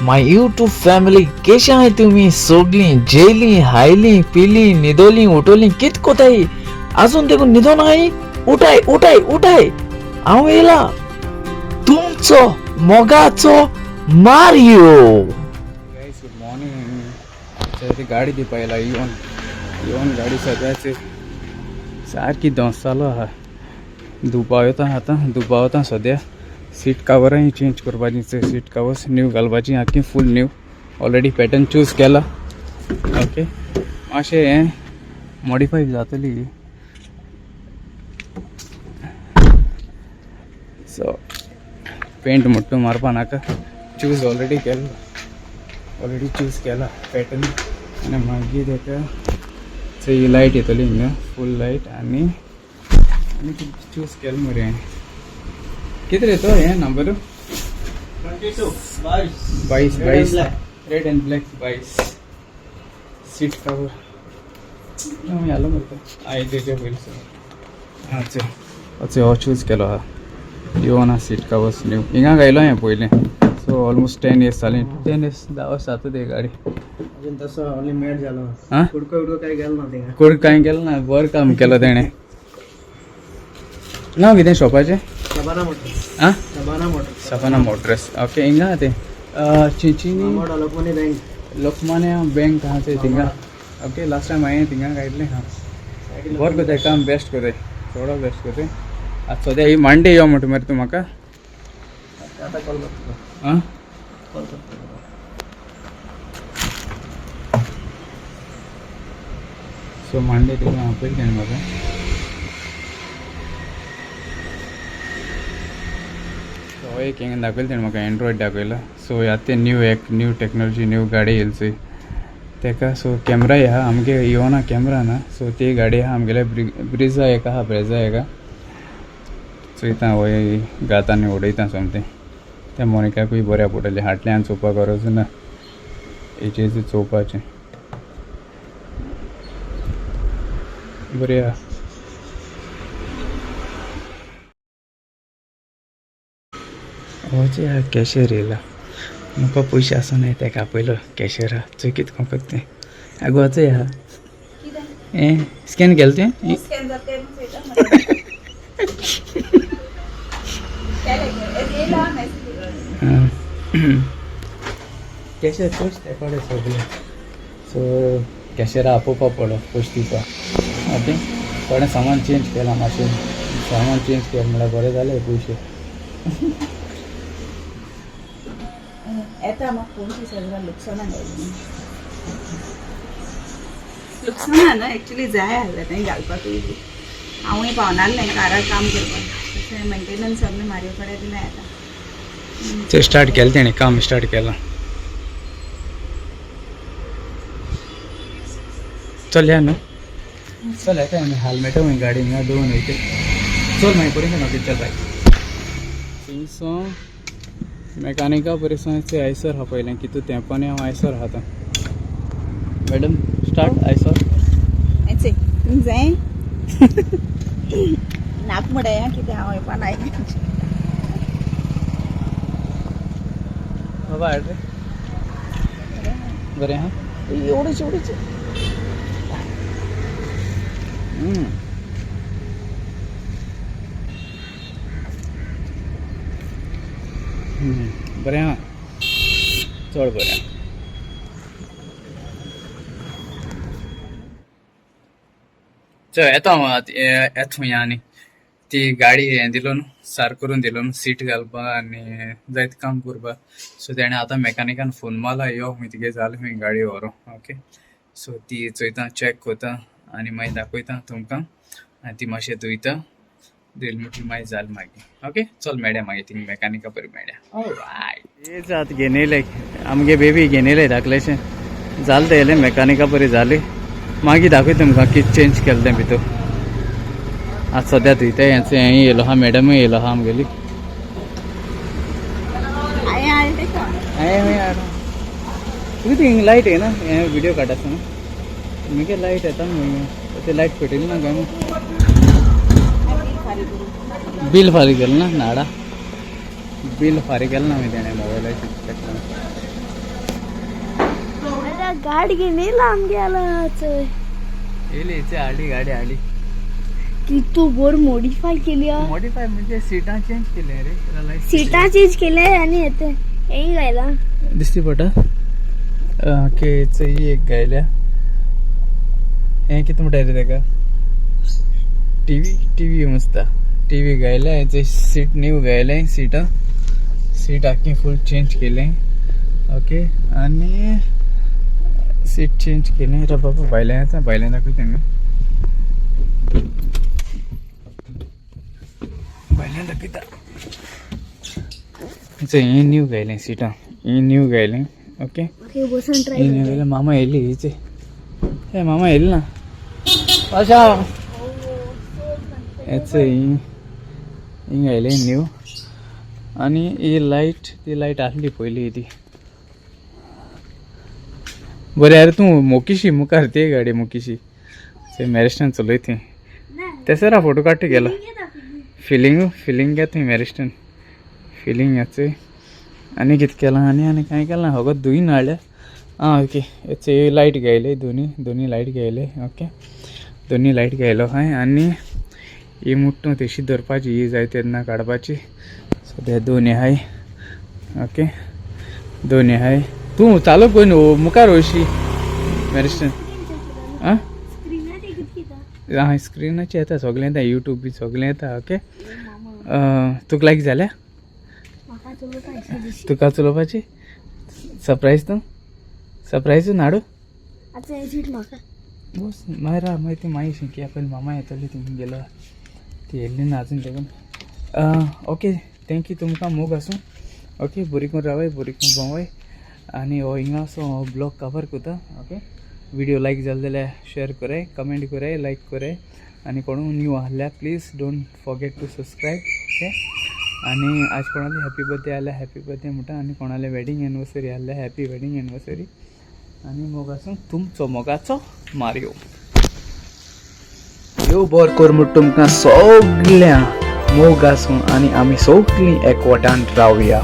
माय YouTube family कशी आहे तुम्ही सगळी जेली हायली पिली निदोली उठवली कित कोताई अजून देखून निधो नाही उठाय उठाय उठाय हांव येला तुमचो मोगाचो मारियो गाइस गुड मॉर्निंग ती गाडी दी पहिला येऊन गाडी सगळ्याचे सारखी दंसालो आहा दुबावता सद्या सीट कवरय चेंज करपाची सीट कवर्स न्यू घालपाची आख्खी फूल न्यू ऑलरेडी पॅटर्न चूज केला ओके मातशें मॉडिफाय जातली सो पेंट मोठो मारपा नाका चूज ऑलरेडी चूज केला पॅटर्न आनी मागीर ताका ही लायट येतली हिंगा फूल लायट आनी चूज केलें मरे हांवें कितें रे तो हें number 22 red end black 22 seat cover यालो मरे आय तेजे पयलीं अच्छा हो चूज केलो हा येवना सीट कवर्स न्यू हिंगा गायलो हांवें पयलें सो ऑलमोस्ट 10 years जालीं 10 years 10 वर्स जाता ते गाडी अजून तसं ओन्ली मेड जालो हां कुडको काय गेलो ना थिंगा कोण कांय केलें ना बरें काम केलं तेणें नांव कितें शॉपाचें सबाना मोटर्स हां सबाना मोटर्स ओके हिंगा ते चिंचिनी मोडा लोकमनी बैंक लोकमान्य बैंक आहा ते थिंगा ओके लास्ट टायम हांवें थिंगा गायल्लें हां बरें कोताय काम बेस्ट कोताय थोडो बेस्ट कोताय आज सद्या ही मांडे यो म्हणटा मरे तूं म्हाका आता कॉल करतो हां कॉल करतो सो मांडे तुका आपयलें तेणें म्हाका सो एक हिंगा दाखयलें तेणें म्हाका एंड्रॉयड दाखयला सो आतां न्यू टेक्नॉलॉजी न्यू गाडी येयली चोय तेका सो कॅमेराय आहा आमगे येवना कॅमेरा ना सो ती गाडी आहा आमगेल्या ब्रिजा एक आहा ब्रेजा एका चोयता वय गाता आनी उडयता सोमतें त्या मोनिकाकूय बऱ्या पडटलें हाटल्यान चोवपा गरज ना हेचेर चोवपाचें बरें आहा होचे कॅशियर येयला म्हाका पयशे आसना तेका आपयलो कॅशियर आहा चोय कितें कोंकत तें आगोवाचोय आहा हें स्कॅन केलें तें कॅशियर पयशे तेकोडे सगळे सो कॅशियरा आपोवपा पडलो पयशे दिवपा ओके थोडें सामान चेंज केलां मातशें सामान चेंज केलें म्हळ्यार बरें जालें पयशे येता म्हाका पयशे सगळं लुकसाना लुकसाना न्हू एक्चुली जाय आहलें तें घालपाकूय बी हांवूय पावनासलें कारार काम करपाक तशें मेंटेनन्स सगळें म्हाजे कडेन दिलें आतां ते स्टार्ट केलें तेणें काम स्टार्ट केलां चल या न्हू चल येता आमी हेल्मेट हूंय गाडी हिंगा दवरून वयता चल मागीर पळयता म्हाका चल बाय थिंगसो मेकानिका परिसराचे आयसर हा पयलें कितू तेंपानी हांव आयसर आहा मॅडम स्टार्ट आयसर येचें तुमक जाय नाक मुडे कितें हांव येवपा नाय बाबा हाड रे बरें आहा एवढीच बरें आहा चड बरें आहा चल येता हांव येता आनी ती गाडी हें दिलो न्हू सारको करून दिलो न्हू सीट घालपा आनी जायत काम करपा सो तेणें आतां मेकानिकान फोन मारला यो हूंय तुगे जालें हूंय गाडी व्हरो ओके सो ती चोयता चॅक कोता आनी मागीर दाखयता तुमकां आनी ती मातशें धुयता ड्रील म्हटली मागीर जालें मागीर ओके चल मेळ्या मागीर थिंग मेकानिका बरी मेळ्या ऑलरायट हे जात घेवन येयले आमगे बेबी घेवन येयले धाकलेशें जालें तें येयलें मेकानिका बरी जाली मागीर दाखयता तुमकां कितें चेंज केलें तें भितर आज सद्या धुयता हेंचो हें येयलो आहा मॅडमूय येयलो आहा आमगेली तुका थिंग लायट येना हें विडियो काडटा आसतना मुगे लायट येता न्हू ते लायट पेटयली ना काय बिल फारीक केलें ना नाडा बिल फारीक केलें ना हांवें तेणें मोबायलाचें गाडी घेणे लांब गेलाच येली इथे आली गाडी आली की तू बोर मॉडिफाय केली मॉडिफाय म्हणजे सीटा चेंज केले रे त्याला light सीटा चेंज केले आणि येते येई गायला दिसती पटा की एक गायल्या हे किती मोठं आहे रे का टीव्ही मस्त टीव्ही गायल्या याचे सीट न्यू गायले सीट आखी फुल चेंज केले ओके आणि सीट चेंज केले रे बाबा बायल्यांचा दाखवते मी बायल्यां दाखवता हे न्यू गायले सीटा हे न्यू गायले ओके ओके बसून ट्राय हे न्यू गायले मामा येईल हिचे हे मामा येईल ना अशा याचं ही गायले न्यू आणि ही लाईट ती लाईट आसली पयली ती बरें अरे तूं मोकीशी मुखार ते गाडी मोकीशी ते मॅरेस्टन चलयती तेसरा फोटो काडटा गेला फिलिंग घे थंय मॅरेस्टन फिलिंग याचे आनी कितें केलां आनी कांय केलां होगत दुयीन हाडल्या आं ओके याचे लायट घायले दोनी लायट घायले ओके दोनी लायट घायलो हाय आनी ही मुट्टू तेशी धरपाची ही जाय तेन्ना काडपाची सो ते दोनी हाय ओके दोनी हाय तूं चालू कोण मुखार वयशी मॅरेस्टन आं हांवें स्क्रिनाचेर येता सगळें येता यूट्यूब बी सगळें येता ओके तुका लायक जाल्या तुका चलोवपाची सरप्रायज नाडू बस मायरा मागीर ती माई शिंकी पयलीं मामा येतली थिंग गेलो ती येयल्ली ना आजून देखून ओके थँक्यू तुमकां मोग आसूं ओके बरी करून रावय बरी करून भोंवय आनी हो हिंगासो ब्लॉग कवर करता ओके व्हिडिओ लायक जालो जाल्यार शेअर कराय कमेंट कराय लायक कराय आनी कोण न्यू आहल्यार please don't forget to subscribe okay आनी आज कोणाली हॅपी बर्थडे आहल्यार हॅपी बर्थडे म्हणटा आनी कोणाले वेडिंग एनिवर्सरी आहल्यार हॅपी वेडिंग एनिवर्सरी आनी मोग आसूं तुमचो मोगाचो मारियो देव बरें कर म्हूण तुमकां सगळ्यांक मोग आसूं आनी आमी सगळीं एकवटान रावया